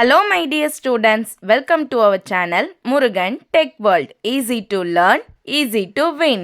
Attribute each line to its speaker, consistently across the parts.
Speaker 1: Hello my dear students, welcome to our channel Murugan Tech World. Easy to learn, easy to win.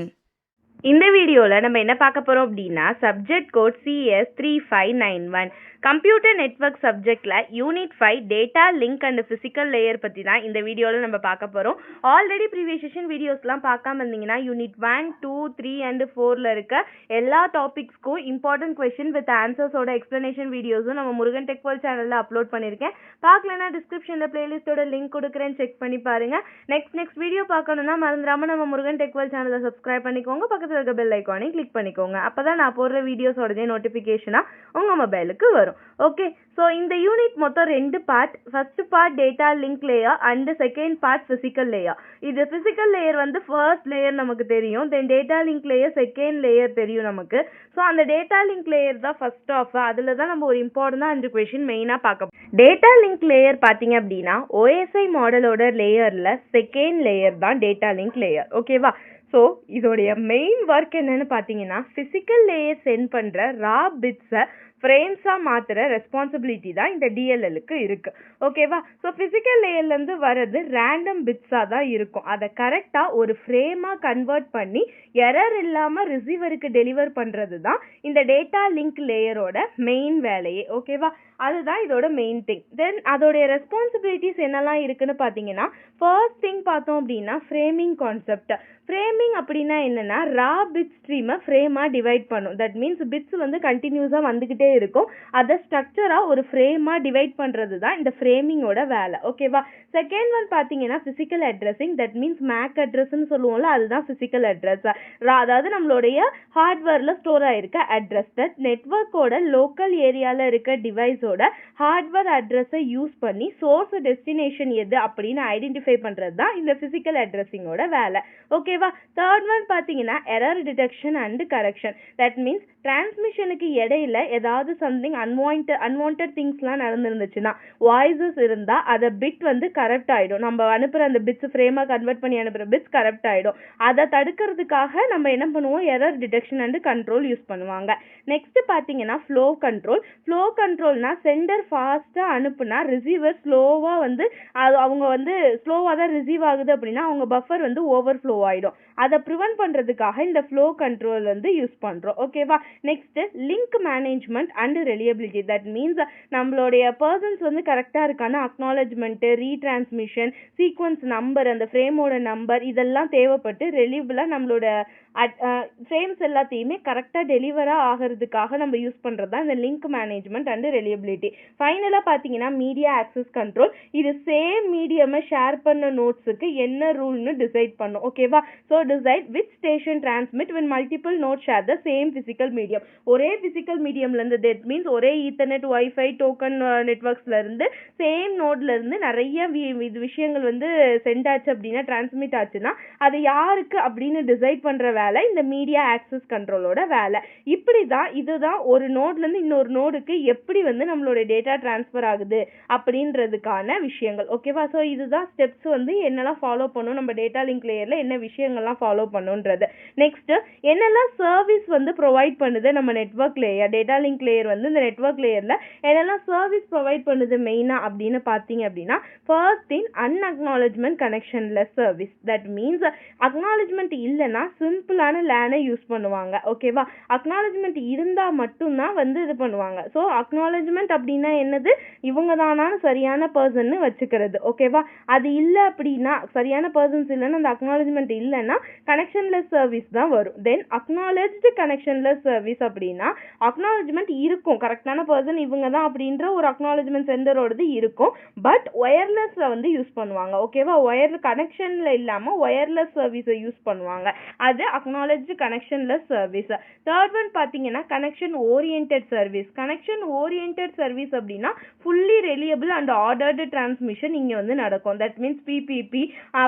Speaker 1: இந்த வீடியோவில் நம்ம என்ன பார்க்க போகிறோம் அப்படின்னா subject code CS3591 computer network சப்ஜெக்டில் unit 5 data link and physical layer பற்றி தான் இந்த வீடியோவில் நம்ம பார்க்க போகிறோம். ஆல்ரெடி ப்ரீவியஸ் செஷன் வீடியோஸ்லாம் பார்க்காம இருந்தீங்கன்னா யூனிட் 1, 2, 3 அண்ட் 4ல் இருக்க எல்லா டாபிக்ஸ்க்கும் இம்பார்ட்டன்ட் கொஸ்டின் வித் ஆன்சர்ஸோட எக்ஸ்ப்ளனேஷன் வீடியோஸும் நம்ம முருகன் டெக் வேர்ல்ட் சேனலில் அப்லோட் பண்ணியிருக்கேன். பார்க்கலன்னா டிஸ்கிரிப்ஷனில் பிளேலிஸ்ட்டோட லிங்க் கொடுக்குறேன், செக் பண்ணி பாருங்கள். நெக்ஸ்ட் வீடியோ பார்க்கணுன்னா மறந்துடாமல் நம்ம முருகன் டெக் வேர்ல்ட் சேனலை சப்ஸ்கிரைப் பண்ணிக்கோங்க, பக்கத்தில் இருக்க பெல் ஐக்கானை கிளிக் பண்ணிக்கோங்க. அப்பதான் நான் போடுற வீடியோஸோட நோட்டிஃபிகேஷனா உங்க மொபைலுக்கு வரும். ஓகே, ஸோ இந்த யூனிட் மொத்தம் 2 part. First part data link layer and second part physical layer. இது பிசிக்கல் லேயர் வந்து ஃபர்ஸ்ட் லேயர் நமக்கு தெரியும், then data link layer second layer தெரியும் நமக்கு. ஸோ அந்த டேட்டா லிங்க் லேயர் தான் ஃபர்ஸ்ட் ஆஃப். அதில் தான் நம்ம ஒரு இம்பார்ட்டண்டாக 5 கொஸ்டின் மெயினாக பார்க்க. டேட்டா லிங்க் லேயர் பார்த்தீங்க அப்படின்னா OSI மாடலோட லேயரில் செகண்ட் லேயர் தான் டேட்டா லிங்க் லேயர். ஓகேவா? ஸோ இதோடைய மெயின் ஒர்க் என்னன்னு பார்த்தீங்கன்னா ஃபிசிக்கல் லேயர் சென்ட் பண்ணுற ரா பிட்ஸை ஃப்ரேம்ஸாக மாற்றுற ரெஸ்பான்சிபிலிட்டி தான் இந்த டிஎல்எலுக்கு இருக்குது. ஓகேவா? ஸோ ஃபிசிக்கல் லேயர்லேருந்து வர்றது ரேண்டம் பிட்ஸாக தான் இருக்கும். அதை கரெக்டாக ஒரு ஃப்ரேமாக கன்வெர்ட் பண்ணி எரர் இல்லாமல் ரிசீவருக்கு டெலிவர் பண்ணுறது தான் இந்த டேட்டா லிங்க் லேயரோட மெயின் வேலையே. ஓகேவா? அதுதான் இதோட மெயின் திங். தென் அதோடைய ரெஸ்பான்சிபிலிட்டிஸ் என்னெல்லாம் இருக்குன்னு பார்த்தீங்கன்னா ஃபர்ஸ்ட் திங் பார்த்தோம் அப்படின்னா ஃப்ரேமிங் கான்செப்ட். ஃப்ரேமிங் அப்படின்னா என்னன்னா ரா பிட் ஸ்ட்ரீமை ஃப்ரேமாக டிவைட் பண்ணும். தட் மீன்ஸ் பிட்ஸ் வந்து கண்டினியூஸாக வந்துக்கிட்டே இருக்கும். அதை ஸ்ட்ரக்சராக ஒரு ஃப்ரேமாக டிவைட் பண்ணுறது தான் இந்த ஃப்ரேமிங்கோட வேலை. ஓகேவா? செகண்ட் ஒன் பார்த்தீங்கன்னா physical addressing. That means MAC அட்ரஸ்ன்னு சொல்லுவோம்ல, அதுதான் ஃபிசிக்கல் அட்ரஸ். அதாவது நம்மளுடைய ஹார்ட்வேரில் ஸ்டோர் ஆகிருக்க அட்ரஸ். தட் நெட்வொர்க்கோட லோக்கல் ஏரியாவில் இருக்க டிவைஸோட ஹார்ட்வேர் அட்ரஸை யூஸ் பண்ணி சோர்ஸ் டெஸ்டினேஷன் எது அப்படின்னு ஐடென்டிஃபை பண்ணுறது தான் இந்த ஃபிசிக்கல் அட்ரஸிங்கோட வேலை. ஓகேவா? தேர்ட் ஒன் பார்த்தீங்கன்னா error detection and correction. That means டிரான்ஸ்மிஷனுக்கு இடையில ஏதாவது சம்திங் அன்வான்ட் திங்ஸ்லாம் நடந்துருந்துச்சுன்னா, வாய்ஸஸ் இருந்தால் அதை பிட் வந்து கரெக்ட் ஆகிடும். நம்ம அனுப்புகிற அந்த பிட்ஸ் ஃப்ரேமாக கன்வெர்ட் பண்ணி அனுப்புகிற பிட்ஸ் கரெக்ட் ஆகிடும். அதை தடுக்கிறதுக்காக நம்ம என்ன பண்ணுவோம், error detection and control use பண்ணுவாங்க. நெக்ஸ்ட் பார்த்தீங்கன்னா ஃப்ளோ கண்ட்ரோல். ஃப்ளோ கண்ட்ரோல்னா சென்டர் ஃபாஸ்ட்டாக அனுப்புனா ரிசீவர் ஸ்லோவாக வந்து அவங்க வந்து ஸ்லோவாக தான் ரிசீவ் ஆகுது அப்படின்னா அவங்க பஃபர் வந்து ஓவர் ஃப்ளோ ஆகிடும். அதை ப்ரிவென்ட் பண்ணுறதுக்காக இந்த ஃப்ளோ கண்ட்ரோல் வந்து யூஸ் பண்ணுறோம். ஓகேவா? Next link management and reliability. That means நம்மளுடைய பர்சன்ஸ் வந்து கரெக்டாக இருக்கான அக்னாலஜ்மெண்ட்டு, ரீட்ரான்ஸ்மிஷன், சீக்வன்ஸ் நம்பர், அந்த ஃப்ரேமோட நம்பர் இதெல்லாம் தேவைப்பட்டு ரெலியபிளாக நம்மளோட ஃப்ரேம்ஸ் எல்லாத்தையுமே கரெக்டாக டெலிவராக ஆகிறதுக்காக நம்ம யூஸ் பண்ணுறது தான் இந்த லிங்க் மேனேஜ்மெண்ட் அண்ட் ரெலியபிலிட்டி. ஃபைனலாக பார்த்தீங்கன்னா மீடியா ஆக்சஸ் கண்ட்ரோல். இது சேம் மீடியமை ஷேர் பண்ண நோட்ஸுக்கு என்ன ரூல்னு டிசைட் பண்ணும். ஓகேவா? So decide which station transmit when multiple nodes share the same physical medium. ஒரே பிசிக்கல் மீடியம்லேருந்து, தட் மீன்ஸ் ஒரே ஈத்தர்நெட், வைஃபை, டோக்கன் நெட்வொர்க்ஸ்லேருந்து சேம் நோட்லேருந்து நிறைய இது விஷயங்கள் வந்து சென்ட் ஆச்சு அப்படின்னா, டிரான்ஸ்மிட் ஆச்சுன்னா அது யாருக்கு அப்படின்னு டிசைட் பண்ணுற வேலை இந்த மீடியா ஆக்சஸ் கண்ட்ரோலோட வேலை. இப்படி தான் இதுதான் ஒரு நோட்லேருந்து இன்னொரு நோடுக்கு எப்படி வந்து நம்மளோட டேட்டா டிரான்ஸ்ஃபர் ஆகுது அப்படின்றதுக்கான விஷயங்கள். ஓகேவா? ஸோ இதுதான் ஸ்டெப்ஸ் வந்து என்னெல்லாம் ஃபாலோ பண்ணும், நம்ம டேட்டா லிங்க் லேயரில் என்ன விஷயங்கள்லாம் ஃபாலோ பண்ணுன்றது. நெக்ஸ்ட் என்னெல்லாம் சர்வீஸ் வந்து ப்ரொவைட் பண்ணுது நம்ம network layer, data link layer வந்து இந்த நெட்வொர்க் லேயரில் என்னெல்லாம் சர்வீஸ் ப்ரொவைட் பண்ணுது மெயினாக அப்படின்னு பார்த்தீங்க அப்படின்னா, first thing unacknowledgement connectionless service. That means acknowledgement இல்லைன்னா சிம்பிளான லேனை யூஸ் பண்ணுவாங்க. ஓகேவா? அக்னாலஜ்மெண்ட் இருந்தால் மட்டும்தான் வந்து இது பண்ணுவாங்க. ஸோ அக்னாலஜ்மெண்ட் அப்படின்னா என்னது, இவங்க தானான்னு சரியான பர்சன்னு வச்சுக்கிறது. ஓகேவா? அது இல்லை அப்படின்னா, சரியான பர்சன்ஸ் இல்லைன்னா, அந்த அக்னாலஜ்மெண்ட் இல்லைன்னா கனெக்ஷன்லெஸ் சர்வீஸ் தான் வரும். தென் அக்னாலஜ்டு கனெக்ஷன்லெஸ் சர்வீஸ் அப்படின்னா அக்னாலஜ்மெண்ட் இருக்கும், கரெக்டான பர்சன் இவங்க தான் அப்படின்ற ஒரு அக்னாலஜ்மெண்ட் சென்டரோடது இருக்கும். பட் ஒயர்லெஸ்ல வந்து யூஸ் பண்ணுவாங்க. ஓகேவா? கனெக்ஷன்ல இல்லாமல் ஒயர்லெஸ் சர்வீஸை யூஸ் பண்ணுவாங்க. அது acknowledged connectionless service. Third one பார்த்தீங்கன்னா connection oriented service. Connection oriented service அப்படின்னா fully reliable and ordered transmission இங்கே வந்து நடக்கும். That means PPP,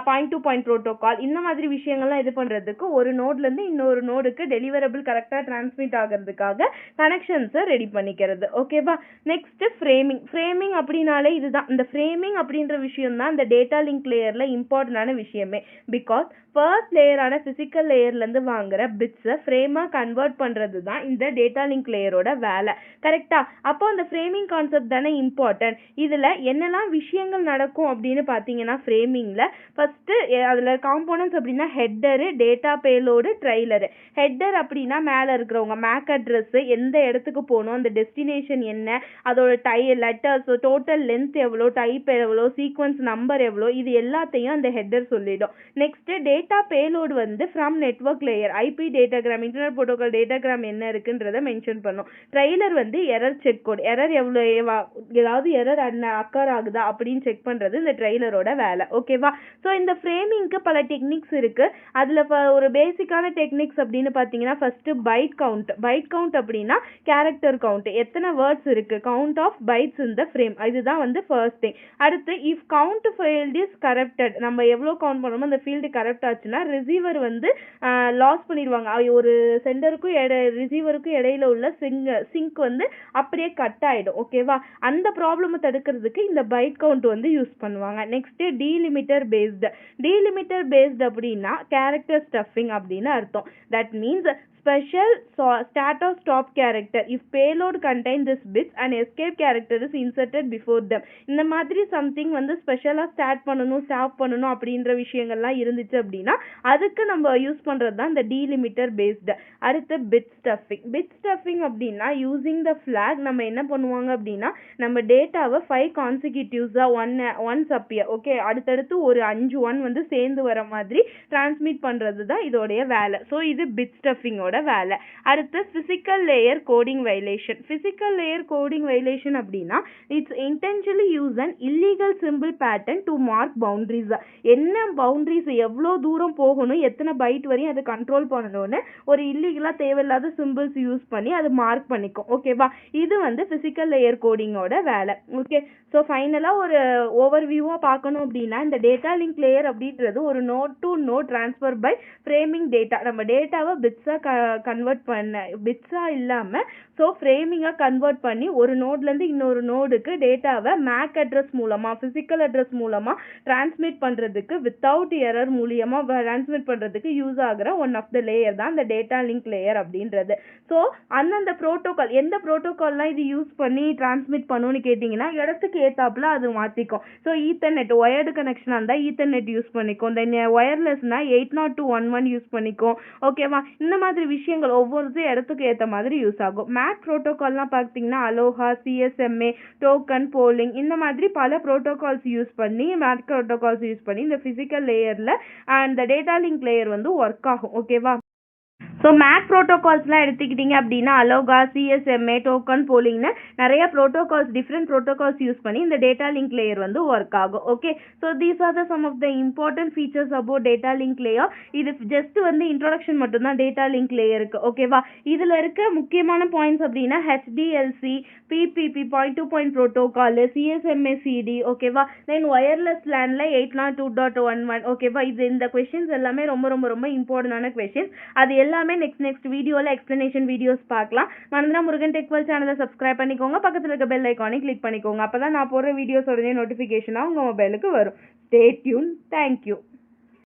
Speaker 1: point to point protocol, இந்த மாதிரி விஷயங்கள்லாம் இது பண்ணுறதுக்கு ஒரு நோட்லேருந்து இன்னொரு நோடுக்கு டெலிவரபிள் கரெக்டாக டிரான்ஸ்மிட் ஆகிறதுக்காக கனெக்ஷன்ஸை ரெடி பண்ணிக்கிறது. ஓகேவா? Next framing. ஃப்ரேமிங் அப்படின்னாலே இதுதான். இந்த ஃப்ரேமிங் அப்படின்ற விஷயம் தான் இந்த டேட்டா லிங்க் லேயரில் இம்பார்ட்டண்டான விஷயமே. பிகாஸ் ஃபர்ஸ்ட் லேயரான ஃபிசிக்கல் லேயரில் லேயர்லேருந்து வாங்குற பிட்ஸை ஃப்ரேமாக கன்வெர்ட் பண்ணுறது தான் இந்த டேட்டா லிங்க் லேயரோட வேலை. கரெக்டா? அப்போ அந்த ஃப்ரேமிங் கான்செப்ட் தானே இம்பார்ட்டன்ட். இதில் என்னெல்லாம் விஷயங்கள் நடக்கும் அப்படின்னு பார்த்தீங்கன்னா ஃப்ரேமிங்கில் ஃபஸ்ட்டு அதில் காம்போனன்ட்ஸ் அப்படின்னா hater, data payload, trailer. Header அப்படின்னா மேலே இருக்கிறவங்க மேக் அட்ரஸ்ஸு, எந்த இடத்துக்கு போகணும், அந்த டெஸ்டினேஷன் என்ன, அதோட லெட்டர்ஸ், டோட்டல் லென்த் எவ்வளோ, டைப் எவ்வளோ, சீக்வன்ஸ் நம்பர் எவ்வளோ, இது எல்லாத்தையும் அந்த ஹெட்டர் சொல்லிடும். நெக்ஸ்ட் டேட்டா பேலோடு வந்து from network layer, IP datagram, internet protocol datagram என்ன இருக்குன்றதை மென்ஷன் பண்ணும். ட்ரெய்லர் வந்து எரர் செக் கோட், எரர் எவ்வளோ, ஏதாவது எரர் அக்கர் ஆகுதா அப்படின்னு செக் பண்ணுறது இந்த ட்ரெய்லரோட வேலை. ஓகேவா? ஸோ இந்த ஃப்ரேமிங்க்கு பல டெக்னிக்ஸ் இருக்குது. அதில் ஒரு பேசிக்கான டெக்னிக்ஸ் அப்படின்னு பார்த்தீங்கன்னா first byte count. Byte count அப்படின்னா கேரக்டர் கவுண்ட், எத்தனை வேர்ட்ஸ் இருக்குது, count of bytes in the frame, இதுதான் வந்து ஃபர்ஸ்ட் திங். அடுத்து if count field is corrupted, நம்ம எவ்வளோ கவுண்ட் பண்ணணுமோ அந்த ஃபீல்டு கரப்ட் ஆச்சுன்னா ரிசீவர் வந்து லாஸ் பண்ணிடுவாங்க. ஒரு சென்டருக்கும் ரிசீவருக்கும் இடையில உள்ள சிங்க் வந்து அப்படியே கட் ஆகிடும். ஓகேவா? அந்த ப்ராப்ளமை தடுக்கிறதுக்கு இந்த பைட் கவுண்ட் வந்து யூஸ் பண்ணுவாங்க. Next delimiter based. Delimiter based அப்படின்னா கேரக்டர் ஸ்டஃபிங் அப்படின்னு அர்த்தம். That means special start or stop character if payload contain this bits and escape character is inserted before them. இந்த மாதிரி சம்திங் வந்து ஸ்பெஷலாக ஸ்டார்ட் பண்ணணும், ஸ்டாப் பண்ணணும் அப்படின்ற விஷயங்கள்லாம் இருந்துச்சு அப்படின்னா அதுக்கு நம்ம யூஸ் பண்ணுறது தான் இந்த டீலிமிட்டர் பேஸ்டு. அடுத்து பிட் ஸ்டஃபிங். பிட் ஸ்டஃபிங் அப்படின்னா யூஸிங் த ஃபிளாக் நம்ம என்ன பண்ணுவாங்க அப்படின்னா நம்ம டேட்டாவை 5 கான்சிக்யூட்டிவ்ஸாக ஒன்ஸ் அப்பியர், ஓகே, அடுத்தடுத்து ஒரு 5 1 வந்து சேர்ந்து வர மாதிரி டிரான்ஸ்மிட் பண்ணுறது தான் இதோடைய வேலை. ஸோ இது பிட் ஸ்டஃபிங்கோட வேலை. அடுத்து physical layer coding violation. Physical layer coding violation அப்படின்னா it's intentionally use an illegal simple pattern to mark boundaries. என்ன பவுண்டரிஸ், எவ்வளோ தூரம் போகணும், எத்தனை பைட் வரையும் அதை கண்ட்ரோல் பண்ணணும்னு ஒரு இல்லீகலாக தேவையில்லாத சிம்பிள்ஸ் யூஸ் பண்ணி அதை மார்க் பண்ணிக்கும். ஓகேவா? இது வந்து பிசிக்கல் லேயர் கோடிங்கோட வேலை. ஓகே, ஸோ ஃபைனலாக ஒரு ஓவர்வியூவாக பார்க்கணும் அப்படின்னா இந்த டேட்டா லிங்க் லேயர் அப்படின்றது ஒரு node to node transfer by framing data. நம்ம டேட்டாவை பிட்ஸாக கன்வெர்ட் பண்ண, பிட்ஸாக இல்லாமல் ஸோ ஃப்ரேமிங்காக கன்வெர்ட் பண்ணி ஒரு நோட்லேருந்து இன்னொரு நோடுக்கு டேட்டாவை மேக் அட்ரஸ் மூலமாக, ஃபிசிக்கல் அட்ரஸ் மூலமாக டிரான்ஸ்மிட் பண்ணுறதுக்கு வித்தவுட் எரர் மூலியமாக டிரான்ஸ்மிட் பண்ணுறதுக்கு யூஸ் ஆகிற ஒன் ஆஃப் த லேயர் தான் இந்த டேட்டா லிங்க் லேயர் அப்படின்றது. ஸோ அந்தந்த ப்ரோட்டோகால், எந்த ப்ரோட்டோகால்லாம் இது யூஸ் பண்ணி டிரான்ஸ்மிட் பண்ணுன்னு கேட்டிங்கன்னா இடத்துக்கு ஏத்தாப்புல அது மாற்றிக்கும். ஸோ ஈத்தர்நெட் ஒயர்டு கனெக்ஷனாக இருந்தால் ஈத்தர்நெட் யூஸ் பண்ணிக்கும், தென் ஒயர்லெஸ்னா 802.11 யூஸ் பண்ணிக்கும். ஓகேவா? இந்த மாதிரி விஷயங்கள் ஒவ்வொரு இடத்துக்கு ஏற்ற மாதிரி யூஸ் ஆகும். மேக் ப்ரோட்டோகால்லாம் பார்த்தீங்கன்னா அலோஹா, சிஎஸ்எம்ஏ, டோக்கன், போலிங், இந்த மாதிரி பல ப்ரோட்டோகால்ஸ் யூஸ் பண்ணி, மேக் ப்ரோட்டோகால்ஸ் யூஸ் பண்ணி இந்த ஃபிசிக்கல் லேயரில் இந்த டேட்டா லிங்க் லேயர் வந்து ஒர்க் ஆகும். ஓகேவா? ஸோ மேக் ப்ரோட்டோகால்ஸ்லாம் எடுத்துக்கிட்டிங்க அப்படின்னா அலோகா, சிஎஸ்எம்ஏ, டோக்கன், போலிங்னு நிறைய ப்ரோட்டோகால்ஸ், டிஃப்ரெண்ட் ப்ரோட்டோகால்ஸ் யூஸ் பண்ணி இந்த டேட்டா லிங்க் லேயர் வந்து ஒர்க் ஆகும். Okay, so these are the some of the important features about data link layer. இது ஜஸ்ட் வந்து இன்ட்ரோடக்ஷன் மட்டும்தான் டேட்டா லிங்க் லேயருக்கு. ஓகேவா? இதில் இருக்க முக்கியமான பாயிண்ட்ஸ் அப்படின்னா HDLC, PPP, point to point protocol, CSMA, CD. ஓகேவா? தென் ஒயர்லெஸ் லேனில் 802.11. ஓகேவா? இது இந்த கொஷின்ஸ் எல்லாமே ரொம்ப ரொம்ப ரொம்ப இம்பார்ட்டன்டான கொஷின்ஸ். அது எல்லாமே நெக்ஸ்ட் வீடியோல எக்ஸ்பிளனேஷன் வீடியோஸ் பார்க்கலாம். மறந்துடா முருகன் டெக் வேர்ல்ட் சேனலை சப்ஸ்கிரைப் பண்ணிக்கோங்க, பக்கத்தில் இருக்க பெல் ஐக்கானை கிளிக் பண்ணிக்கோங்க. அப்பதான் நான் போடுற வீடியோஸ் உடனே நோட்டிஃபிகேஷனாக உங்கள் மொபைலுக்கு வரும். Stay tune. தேங்க்யூ.